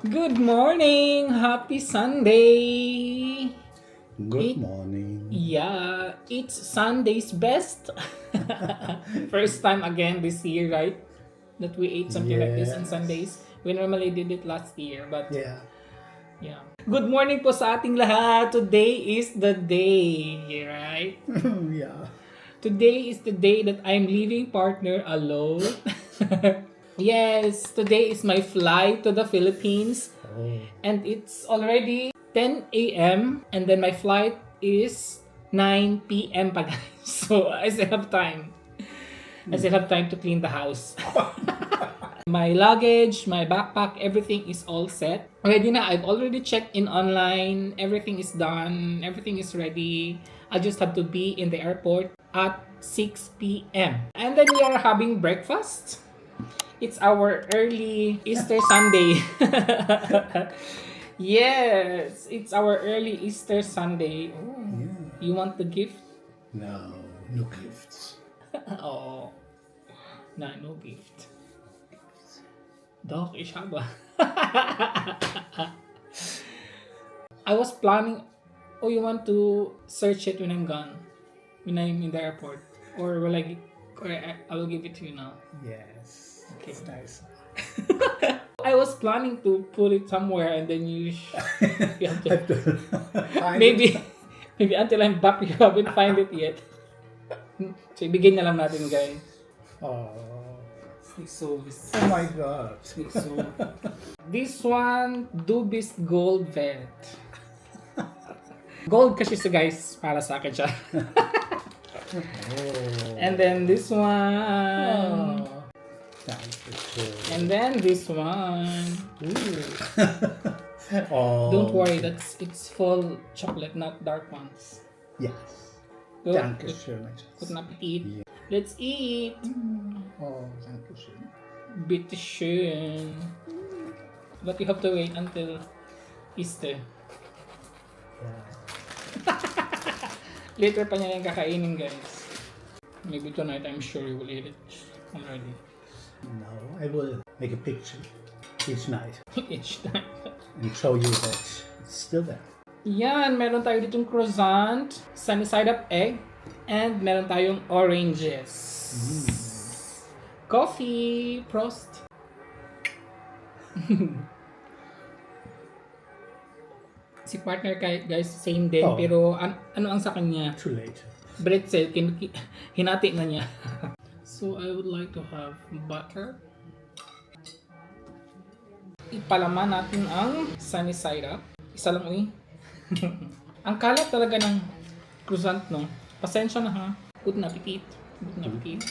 Good morning! Happy Sunday! Good It, morning. yeah, it's Sunday's best. First time again this year, right? That we ate something like this on Sundays. Yes. We normally did it last year, but Yeah. yeah. Good morning po sa ating lahat. Today is the day, right? Yeah. Today is the day that I'm leaving partner alone. Yes, today is my flight to the Philippines. Oh. And it's already 10 a.m. and then my flight is 9 p.m. pa guys. So I still have time. I still have time to clean the house. My luggage, my backpack, everything is all set. Ready na. I've already checked in online. Everything is done. Everything is ready. I just have to be in the airport at 6 p.m. And then we are having breakfast. It's our early Easter Sunday. Yes, it's our early Easter Sunday. Oh, Yeah. you want the gift? No, no gifts. Oh, no gift. Doch, ich habe. I was planning. Oh, you want to search it when I'm gone, when I'm in the airport, or will I? Or I will give it to you now. Yes. Okay. It's nice. I was planning to put it somewhere and then you have to Have to find maybe it. maybe until I'm back you haven't find it yet. So ibigay na lang natin guys. Oh. So Oh my God. this one Dubis Gold Vet. Gold kasi siya guys para sa akin siya. Oh. And then this one. Oh. Thank you. And then this one. Ooh. Oh. Don't worry, it's full chocolate, not dark ones. Yes. Good. Thank you so much. Guten Appetit. Yeah. Let's eat. Oh, thank you so much. Bitte schön. But you have to wait until Easter. Yeah. Later pa niya yung kakainin, guys. Maybe tonight, I'm sure you will eat it already. No, I will make a picture each night Each time. and show you that it's still there. Yan, meron tayo ditong croissant, sunny side up egg, and meron tayong oranges. Coffee! Prost! Si partner kay guys, same din, Oh. pero ano ang sa kanya? Too late. Bretzel, hinati na niya. So, I would like to have butter. Ipalaman natin ang sunny side up. Isa lang uy. Ang kalat talaga ng croissant, no? Pasensya na ha. Guten Appetit. Guten Appetit.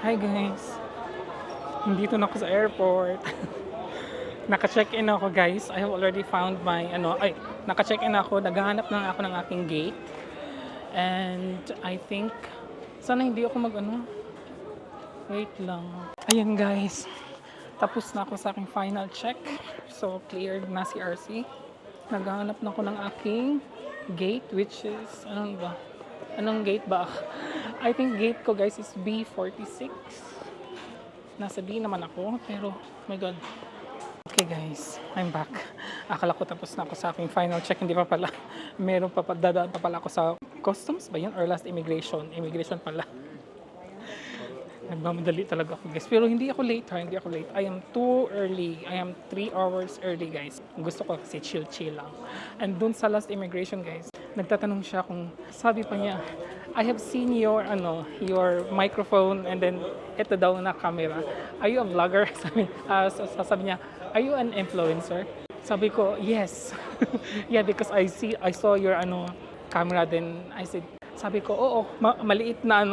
Hi guys. Nandito na ako sa airport. Naka-check-in ako guys. I have already found my naka-check-in ako. Naghahanap na ako ng aking gate. And I think sana hindi ako wait lang. Ayan guys. Tapos na ako sa aking final check. So cleared na si RC. Naghahanap na ako ng aking gate which is Anong gate ba? I think gate ko guys is B46. Nasa B naman ako pero oh my god. Okay guys, I'm back. Akala ko tapos na ako sa aking final check. Hindi pa pala. Meron pa dadaan pa pala ako sa customs ba yun? Or last immigration? Immigration pala. Nagmamadali talaga ako guys. Pero hindi ako late ha. Hindi ako late. I am too early. I am 3 hours early guys. Gusto ko kasi chill lang. And dun sa last immigration guys, nagtatanong siya kung sabi pa niya, I have seen your microphone and then ito daw na camera. Are you a vlogger? Sabi niya, are you an influencer? Sabi ko, yes. Yeah, because I saw your camera then sabi ko, oo, maliit na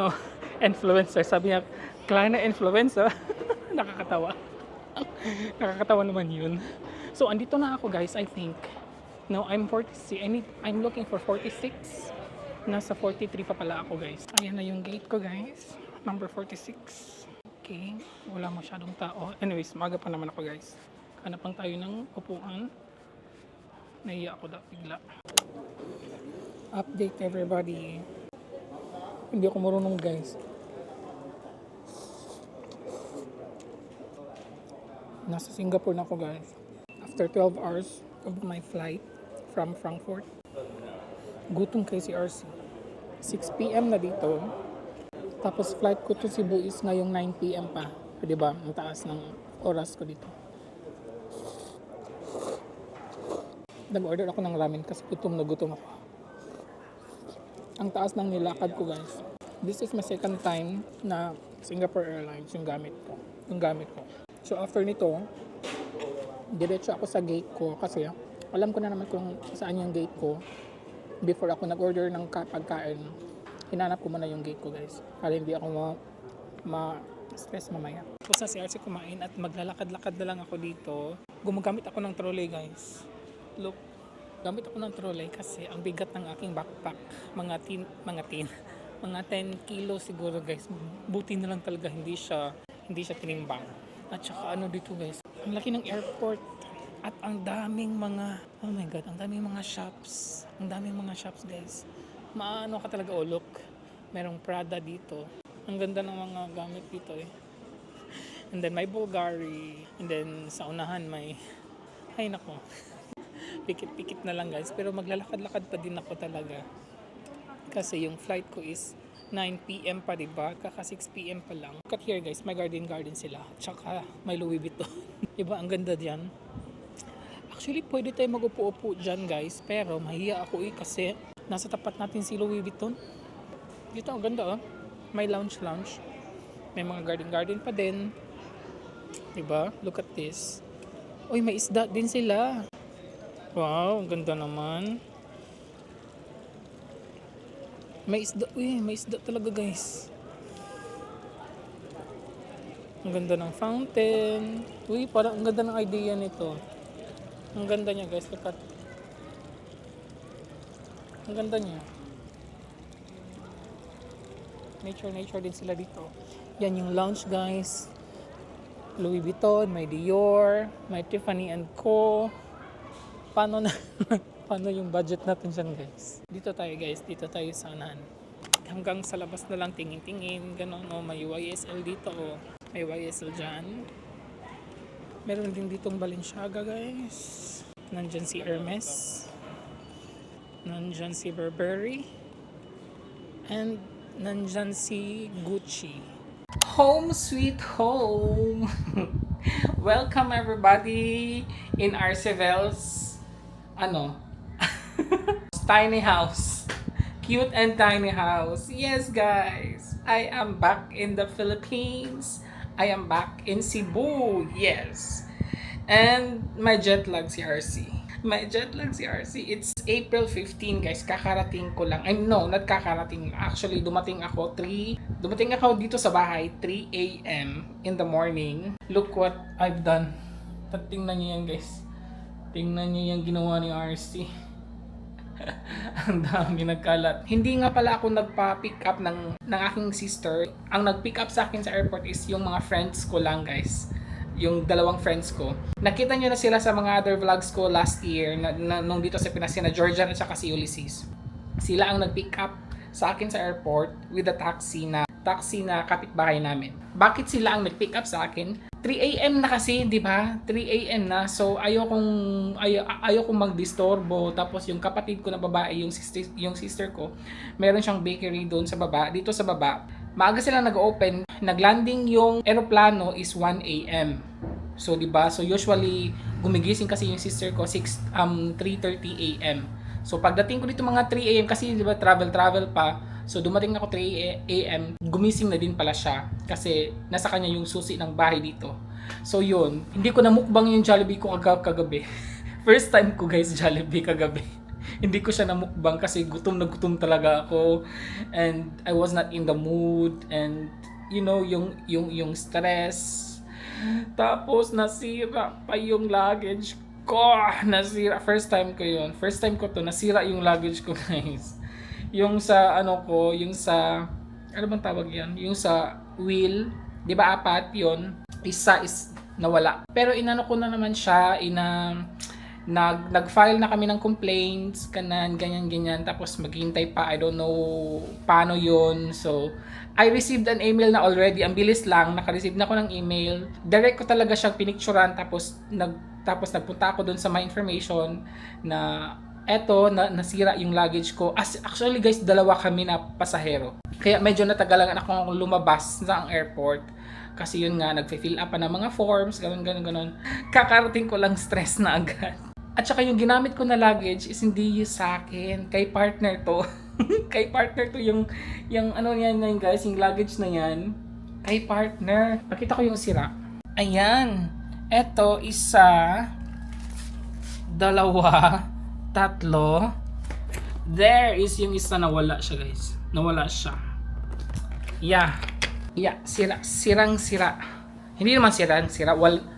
influencer. Sabi niya, kleiner influencer. Nakakatawa. Nakakatawa naman yun. So, andito na ako guys, I think. No, I'm 46. I'm looking for 46. Nasa 43 pa pala ako guys. Ayan na yung gate ko guys. Number 46. Okay. Wala masyadong tao. Anyways, maga pa naman ako guys. Hanap lang tayo ng upuan. Nahiya ako bigla. Update everybody. Hindi ako marunong guys. Nasa Singapore na ako guys. After 12 hours of my flight from Frankfurt. Gutom kay si RC. 6 p.m. na dito. Tapos flight ko to Cebu is ngayong 9 p.m. pa. Diba? Ang taas ng oras ko dito. Nag-order ako ng ramen kasi gutom na gutom ako. Ang taas ng nilakad ko guys. This is my second time na Singapore Airlines yung gamit ko. So after nito, diretso ako sa gate ko kasi alam ko na naman kung saan yung gate ko. Before ako nag-order ng pagkain, hinanap ko muna yung gate ko guys. Para hindi ako ma-stress mamaya. Tapos na si RC kumain at maglalakad-lakad na lang ako dito. Gumagamit ako ng trolley guys. Look, gamit ako ng trolley kasi ang bigat ng aking backpack. Mga 10 kilo siguro guys. Buti na lang talaga hindi siya tinimbang. At saka ano dito guys, ang laki ng airport. At ang daming mga, oh my god, ang daming mga shops. Ang daming mga shops guys. Maano ka talaga, oh look. Merong Prada dito. Ang ganda ng mga gamit dito eh. And then may Bulgari. And then sa unahan may, ay nako. Pikit-pikit na lang guys. Pero maglalakad-lakad pa din ako talaga. Kasi yung flight ko is 9 p.m. pa diba? Kaka 6 p.m. pa lang. Look at here guys, may garden sila. Tsaka may Louis Vuitton. Diba? Ang ganda diyan. Actually, pwede tayo mag-upo-upo dyan guys. Pero mahiya ako kasi nasa tapat natin si Louis Vuitton. Dito, ang ganda oh. May lounge. May mga garden pa din. Diba? Look at this. Uy, may isda din sila. Wow, ang ganda naman. May isda talaga guys. Ang ganda ng fountain. Uy, parang ang ganda ng idea nito. Ang ganda niya guys, look at. Ang ganda niya. Nature din sila dito. Yan yung lounge guys. Louis Vuitton, may Dior, may Tiffany & Co. Paano yung budget natin dyan guys? Dito tayo sa unahan. Hanggang sa labas na lang tingin-tingin, gano'n oh, may YSL dito oh. May YSL dyan. Meron din ditong Balenciaga guys. Nandyan si Hermes. Nandyan si Burberry. And nandyan si Gucci. Home sweet home! Welcome everybody in Arcevel's tiny house. Cute and tiny house. Yes guys, I am back in the Philippines. I am back in Cebu, yes. And my jet lag si RC. It's April 15 guys, kakarating ko lang. Not kakarating. Actually, dumating ako dito sa bahay 3 a.m. in the morning. Look what I've done. Tingnan niyo yan guys. Tingnan niyo yung ginawa ni RC. Ang dami nagkalat. Hindi nga pala ako nagpa-pick up ng aking sister. Ang nag-pick up sa akin sa airport is yung mga friends ko lang guys. Yung dalawang friends ko. Nakita nyo na sila sa mga other vlogs ko last year nung dito sa Pinas, na Georgian at saka si Ulysses. Sila ang nag-pick up sa akin sa airport with a taxi na kapitbahay namin. Bakit sila ang nag-pick up sa akin? 3 a.m. na kasi, di ba? 3 a.m. na. So, ayokong magdisturbo. Tapos, yung kapatid ko na babae, yung sister ko, meron siyang bakery doon sa baba. Dito sa baba, maaga sila nag-open. Naglanding yung eroplano is 1 a.m. So, di ba? So, usually, gumigising kasi yung sister ko 3:30 a.m. So, pagdating ko dito mga 3 a.m. kasi, di ba, travel pa. So, dumating ako 3 a.m. Gumising na din pala siya kasi nasa kanya yung susi ng bahay dito. So, yun. Hindi ko namukbang yung Jollibee ko kagabi. First time ko guys, Jollibee kagabi. Hindi ko siya namukbang kasi gutom na gutom talaga ako. And I was not in the mood. And, you know, yung stress. Tapos, nasira pa yung luggage ko. Nasira. First time ko yun. First time ko to. Nasira yung luggage ko guys. Yung sa yung sa ano bang tawag yan? Yung sa wheel, 'di ba 4 'yon? Isa is nawala. Pero inano ko na naman siya, nag-file na kami ng complaints, ganyan. Tapos maghintay pa, I don't know paano yun. So, I received an email na already. Ang bilis lang, naka-receive na ako ng email. Direct ko talaga siyang pinicturan, tapos nagpunta ako dun sa my information na eto, nasira yung luggage ko. Actually guys, dalawa kami na pasahero. Kaya medyo natagalan ako lumabas sa ang airport. Kasi yun nga, nag-fill up pa ng mga forms, ganun. Kakarating ko lang, stress na agad. At saka yung ginamit ko na luggage is hindi yung sa akin, kay partner to. Kay partner to yung ano yan guys, yung luggage na yan. Kay partner. Pakita ko yung sira. Ayan. Eto, isa, dalawa, tatlo. There is yung isa, nawala siya guys. Nawala siya. Yeah, sirang-sira. Hindi naman sira.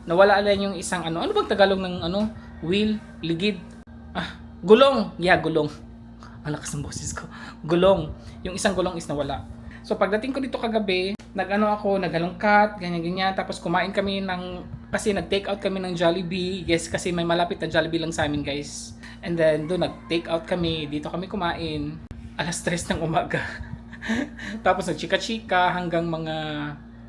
Nawala lang yung isang ano bang Tagalog ng wheel, ligid. Gulong. Yeah, gulong. Malakas ang boses ko. Gulong. Yung isang gulong is nawala. So pagdating ko dito kagabi, naghalongkat, ganyan. Tapos kumain kami kasi nag-take out kami ng Jollibee. Yes, kasi may malapit na Jollibee lang sa amin, guys. And then doon nag-take out kami, dito kami kumain. 3:00 ng umaga. Tapos nagchika-chika hanggang mga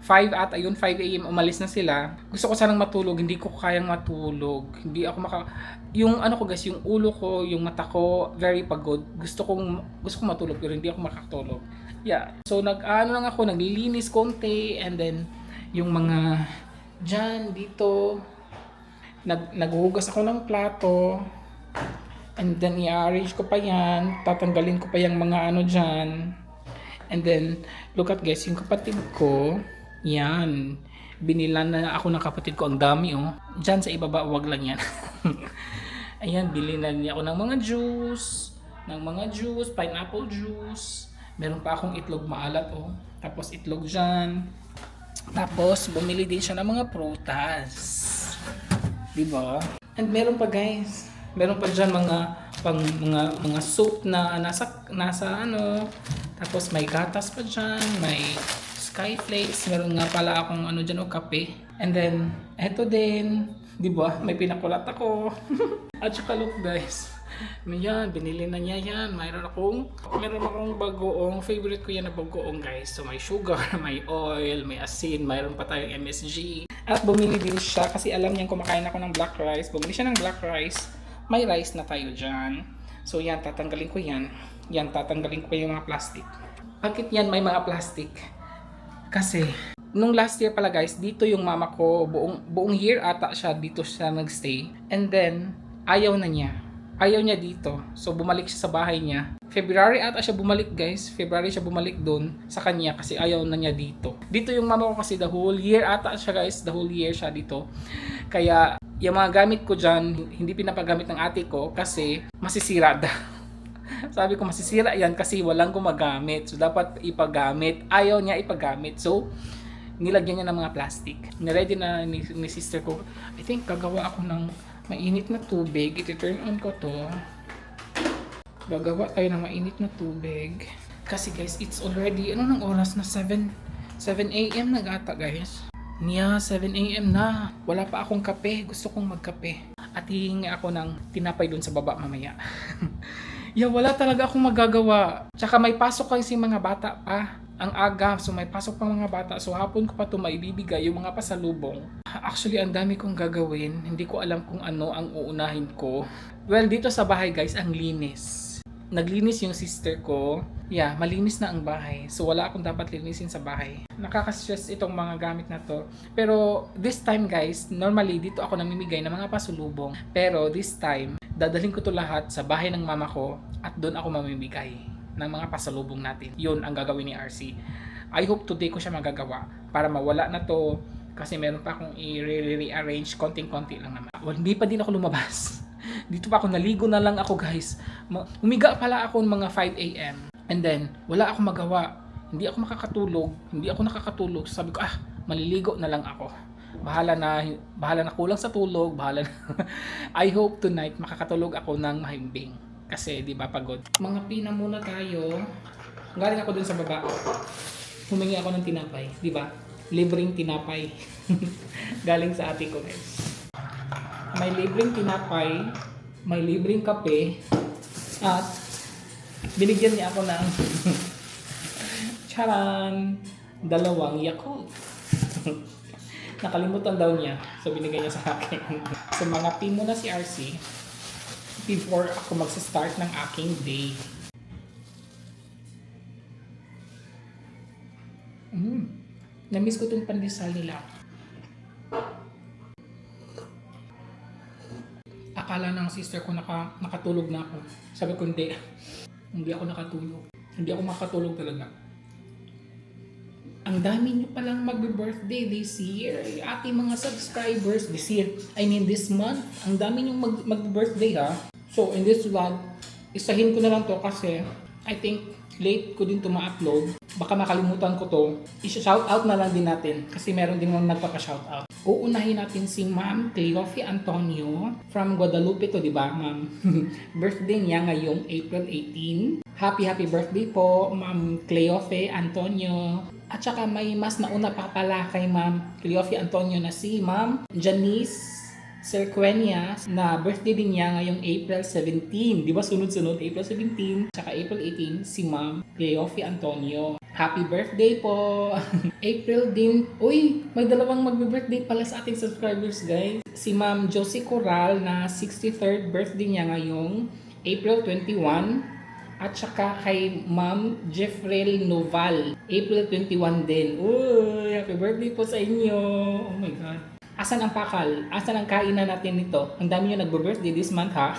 5 a.m. umalis na sila. Gusto ko sanang matulog, hindi ko kayang matulog. Hindi ako yung ko guys, yung ulo ko, yung mata ko, very pagod. Gusto kong matulog pero hindi ako makakatulog. Yeah. So naglilinis konti, and then yung mga dyan, dito, naghuhugas ako ng plato, and then i-arrange ko pa yan, tatanggalin ko pa yung mga dyan. And then, look at guys, yung kapatid ko, yan, binilan na ako ng kapatid ko, ang dami dyan sa ibaba, wag lang yan. Ayan, bilinan niya ako ng mga juice, pineapple juice, meron pa akong itlog maalat tapos itlog dyan, tapos bumili din siya ng mga prutas, diba? And meron pa guys, meron pa dyan mga soup na nasa tapos may gatas pa dyan, may skyflakes, meron nga pala akong dyan kape. And then, eto din, di ba? May pinakulat ako. At saka look guys, binili na niya yan. Mayroon akong bagoong, favorite ko yan na bagoong guys. So may sugar, may oil, may asin, mayroon pa tayong MSG. At bumili din siya kasi alam niyang kumakain ako ng black rice. Bumili siya ng black rice. May rice na tayo dyan. So yan, tatanggalin ko yan. Tatanggalin ko yung mga plastic. Bakit yan may mga plastic? Kasi, nung last year pala guys, dito yung mama ko, buong year ata siya, dito siya nagstay. And then, ayaw niya dito. So, bumalik siya sa bahay niya. February ata siya bumalik guys. February siya bumalik doon sa kanya kasi ayaw na niya dito. Dito yung mama ko kasi the whole year ata siya guys. The whole year siya dito. Kaya, yung mga gamit ko dyan, hindi pinapagamit ng ate ko kasi masisira daw. Sabi ko masisira yan kasi walang gumagamit. So dapat ipagamit. Ayaw niya ipagamit. So nilagyan niya ng mga plastic. Niready na ni sister ko. I think gagawa ako ng mainit na tubig. Iti-turn on ko to. Gagawa tayo ng mainit na tubig. Kasi guys, it's already, ng oras na 7 a.m. na gata guys. 7 a.m. na. Wala pa akong kape. Gusto kong magkape. At hihingi ako ng tinapay dun sa baba mamaya. Wala talaga akong magagawa. Tsaka may pasok kasi mga bata pa. Ang aga, so may pasok pang mga bata. So hapon ko pa ito maibibigay yung mga pasalubong. Actually, ang dami kong gagawin. Hindi ko alam kung ano ang uunahin ko. Well, dito sa bahay guys, ang linis. Naglinis yung sister ko. Malinis na ang bahay. So wala akong dapat linisin sa bahay. Nakaka-stress itong mga gamit na to. Pero this time guys, normally dito ako namimigay ng mga pasulubong. Pero this time, dadalhin ko to lahat sa bahay ng mama ko at doon ako mamimigay ng mga pasalubong natin. Yun ang gagawin ni RC. I hope today ko siya magagawa para mawala na to kasi meron pa akong i-rearrange konting-konti lang naman. Hindi pa din ako lumabas. Dito pa ako, naligo na lang ako guys. Umiga pala ako mga 5 a.m. And then, wala akong magawa. Hindi ako nakakatulog. Sabi ko, maliligo na lang ako. Bahala na kulang sa tulog, bahala na. I hope tonight makakatulog ako ng mahimbing. Kasi, di ba, pagod. Mga pina muna tayo. Galing ako dun sa baba. Humingi ako ng tinapay, di ba? Libreng tinapay. Galing sa ate ko, guys. may libreng tinapay, may libreng kape, at binigyan niya ako ng charan, dalawang Yakult. Nakalimutan daw niya, so binigay niya sa akin. So mga pin muna si RC before ako magsa-start ng aking day. Na-miss ko itong pandesal nila. Akala ng sister ko nakatulog na ako. Sabi ko hindi. Hindi ako nakatulog. Hindi ako makatulog talaga. Ang dami nyo palang mag-birthday this year. Ating mga subscribers this year. I mean this month. Ang dami nyo mag-birthday ha. So in this vlog, isahin ko na lang to kasi I think late ko din to ma-upload. Baka makalimutan ko to. I-shoutout na lang din natin kasi meron din mga nagpapa-shoutout. Uunahin natin si Ma'am Cleofe Antonio from Guadalupe to, di ba, Ma'am? Birthday niya ngayong April 18. Happy birthday po, Ma'am Cleofe Antonio. At saka may mas nauna pa pala kay Ma'am Cleofe Antonio na si Ma'am Janice Cerquenia na birthday din niya ngayong April 17. Di ba sunod-sunod? April 17, tsaka April 18, si Ma'am Cleofe Antonio. Happy birthday po! April din. Uy, may dalawang magbe-birthday pala sa ating subscribers, guys. Si Ma'am Josie Coral na 63rd birthday niya ngayong April 21. At saka kay Ma'am Jeffrey Noval, April 21 din. Uy, happy birthday po sa inyo! Oh my God. Asan ang pakal? Asan ang kainan natin nito? Ang dami nyo nagbe-birthday this month, ha?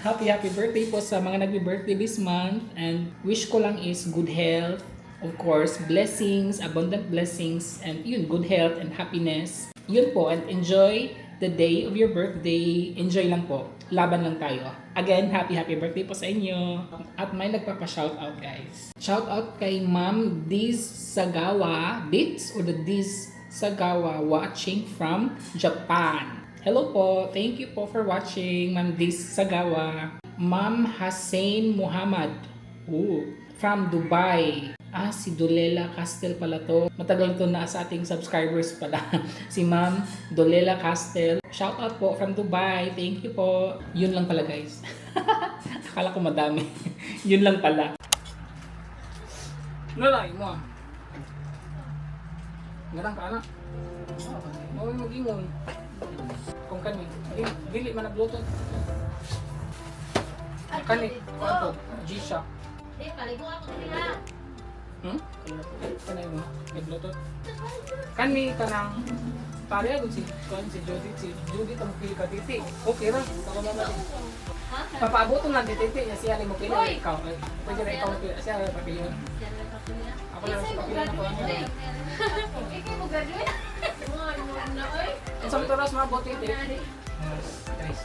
happy birthday po sa mga nagbe-birthday this month. And wish ko lang is good health. Of course, blessings, abundant blessings. And yun, good health and happiness. Yun po, and enjoy the day of your birthday. Enjoy lang po. Laban lang tayo. Again, happy birthday po sa inyo. At may nagpapa-shoutout, guys. Shoutout kay Ma'am Diz Sagawa. Diz or the Diz Sagawa watching from Japan. Hello po. Thank you po for watching, Ma'am Diz Sagawa. Ma'am Hussein Muhammad. From Dubai. Si Dolela Castel pala to. Matagal to na sa ating subscribers pala. Si Ma'am Dolela Castel. Shoutout po from Dubai. Thank you po. Yun lang pala, guys. Akala ko madami. Yun lang pala. Nalay mo. Ngarang ka anak. Mawin mag-ingon. Kung kani. Dili man nag-bluetooth. Kani. Ano? G-Shock. Paligo ako nila. Kanay mo, may bluetooth. Kani kanang pare agad si Judith ang pili ka titi. Okay ra, ako mama din. Papaaboton lang titi niya siya mo pili ikaw. Pwede ra ikaw pili siya ra papili. Ako na sa papili ko ano. Ikaw mo graduate? Na oy. Ang sabi toras mga bote titi. Guys.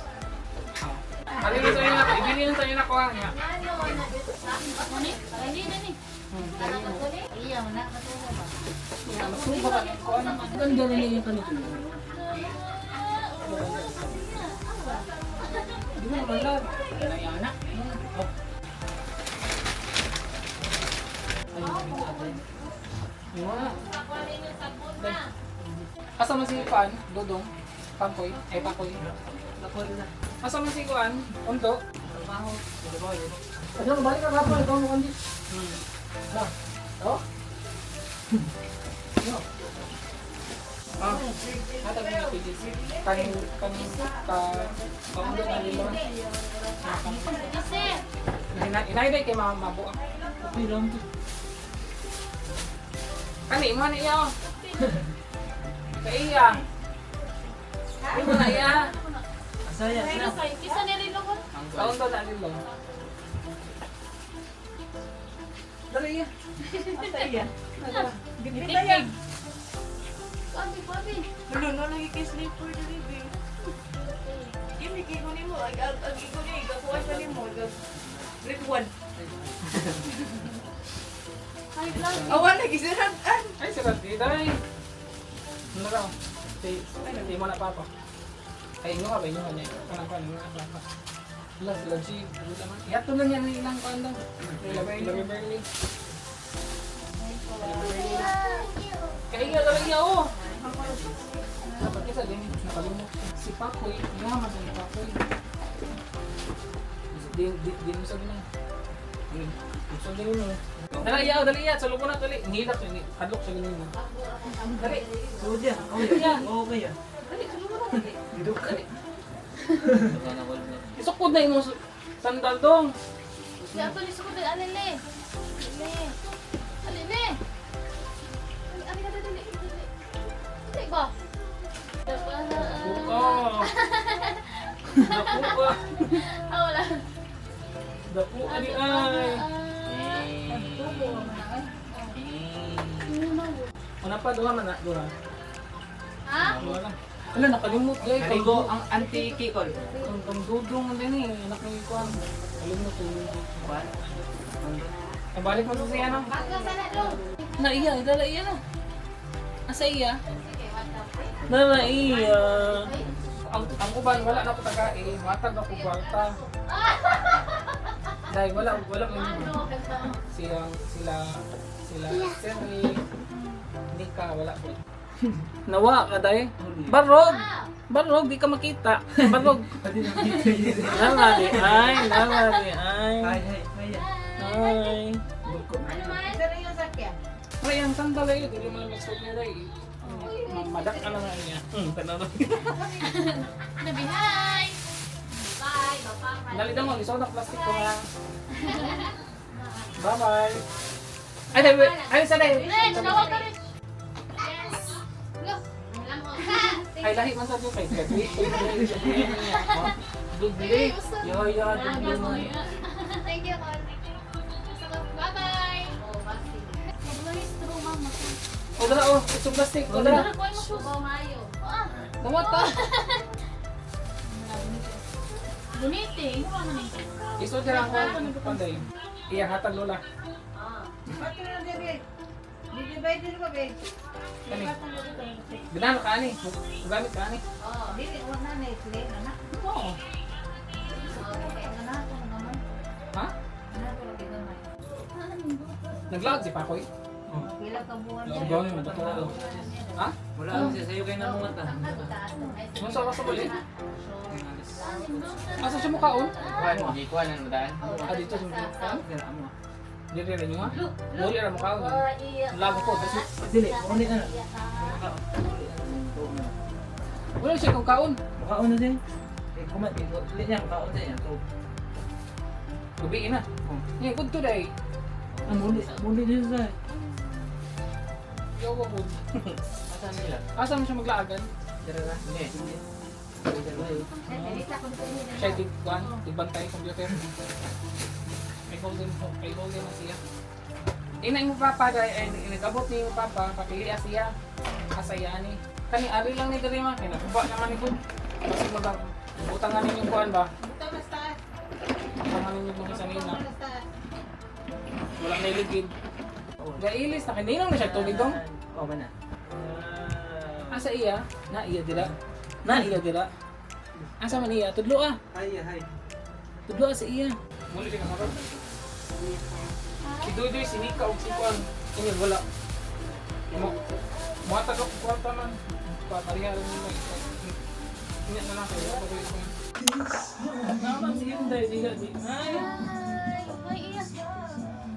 Alin sa inyo na, ibili sa inyo na ko niya. Ano na dito sa akin ako ni? Hindi na ni. Para ko ni. Iya, wala ka to ba? Masuba ka ko ano. Ganda rin yung kanito. Di mo naman lang. Kailangan anak. Kasama si Pan, Dodong, Pangkoy, Pakoy. Kasama si Kuan, Unto. Ano, balik ka kapal, ikaw mo kandi. Oh? No. Hatag mo na pidis. Kanin kaundo na nilo. Kasi Inaiday kay mabuak. Okay lang to. Kani mo na iya. Kaya. Imo na iya. Asaya na. kisa nililo ko. Kaundo na nilo. Dali iya. Asaya. Gipita yan. Papi. Hello, no lagi kay sleeper dali be. Kini kiko nimo ag iko ni gakuha sa nimo grade 1. Hi vlog. Awan lagi siradan. Ay, sarap di dai. Ano raw? Hindi mo na papa. Ay, inyo ka ba? Inyo ka niya. Kanang ka, inyo ka papa. Plus, legit. Yato na niya ng ilang kanda. Labi Berlin. Kaya nga talaga, oh! Dapat kisa din, nakalimot. Si Papoy, yaman sa ni Papoy. Di mo sabi na. Gusto din mo. Dali iya, sa lupo na dali. Nihilak siya, hadlok siya ganun mo. Dali. Sulod yan. Okay yan. Dali, sa lupo na dali. Dito ka. Dali. Isukod na yung sandal dong. Si Ato ni sukod din alile. Alile. Ari ka dali. Dali ba? Buka. Dapuka. Wala. Dapuka di ay. Ano pa doon man na doon? Ha? Wala. Ala nakalimot gay kay Tunggo ang anti-kikol. Ang dudong din eh, anak ni Kwan. Kalimot ko. Kuan? Ay balik mo sa siya no. Baga sana do. Na iya, dala iya na. Asa iya? Dala iya. Ang uban wala na ko tagain, matag ako kwarta. Dahil wala ko sila Seri, Nika, wala ko. Nawa ka day. Barog, di ka makita. Barog. Nalari, ay. Ay. Ano man? Pero yung sakyan. Ay, ang sandal ay, hindi mo lang mag-stop niya day. Madak ka na nga niya. Tanong. Nabihay. Bye, bye. Dali daw mo, isaw na plastic ko nga. Bye-bye. Ay, dahil, ayun sa dahil. Rich, tawag ka Rich. Yes. Look. Alam mo. Ay, lahi man sa dito. Dugli. Yo, dugli mo. Thank you, Con. Bye-bye. Oh, basi. Mabuhay straw, mama. O, dala, isang plastic. O, dala. Kuha mo shoes. Mayo. Ah. Tawat ta. Buniti. Ano ni? Iso dira ko ng panday. Iya, hatag lola. Ba't na diri? Bibay diri ba, babe? Kani. Bilang ka ani. Gamit ka ani. Oh, dili wa na ni play na. Oo. Ana ko naman. Ha? Ana ko lagi gamay. Naglag si Pakoy. Pila ka buwan. Sigaw ni mo to. Ha? Wala ako siya sa'yo kayo na mga ta. Mo sa sa bali. Asa siya mo kaon? Kuan mo, di kuan ang daan. Ah, dito sa mga kaon. Dira mo. Dili rin niyo ha. Dili ra mo kaon. Lago ko kasi Dili, kunin ka na. wala siya kung kaon. Makaon na din. Eh, kumat, dili niya, makaon sa yan. Gabi na. Ni good today. Ang muli din sa. Yo ko good. Asan nila? Asa mo siya maglaagan? Dira na. Hindi. Siya digbantay computer. May golden na siya. Ina mo papa dahil nag-abot ni mo papa, papili siya. Asaya ni. Kani ari lang ni diri man, kinakuha naman ni Good. Kasi utangan ninyo kuan ba? Utangan ninyo kung isa nina. Wala na iligid. Gailis na kaninang na siya tubig dong. Oo ba na? Asa iya? Na iya dira. Na iya dira. Asa man iya? Tudlo ah. Hay. Tudlo sa iya. Muli din ka Si Dudoy, si Nika, o si Kwan. Ini wala. Mga taga ko kwarta man. Paparihan rin nila. Hindi na lang kayo. Naman si Inday, di. Ay! Ay, iya.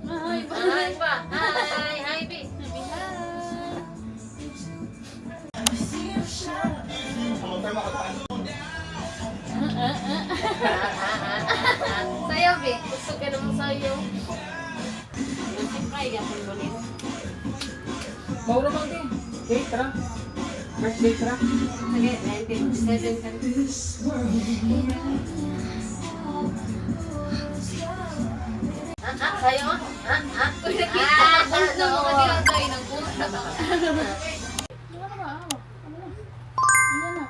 Ay, bye ba? Hi, bi. Sayo, bi. Gusto ka naman sayo. Siyempre, yan po ulit. Mauro bang din? Date ra? Birthday ra? Sige, 1957 ka. Sayo? Uy, nakita. Bulto mo ka nila tayo ng bulto. Ano na ba? Ano na?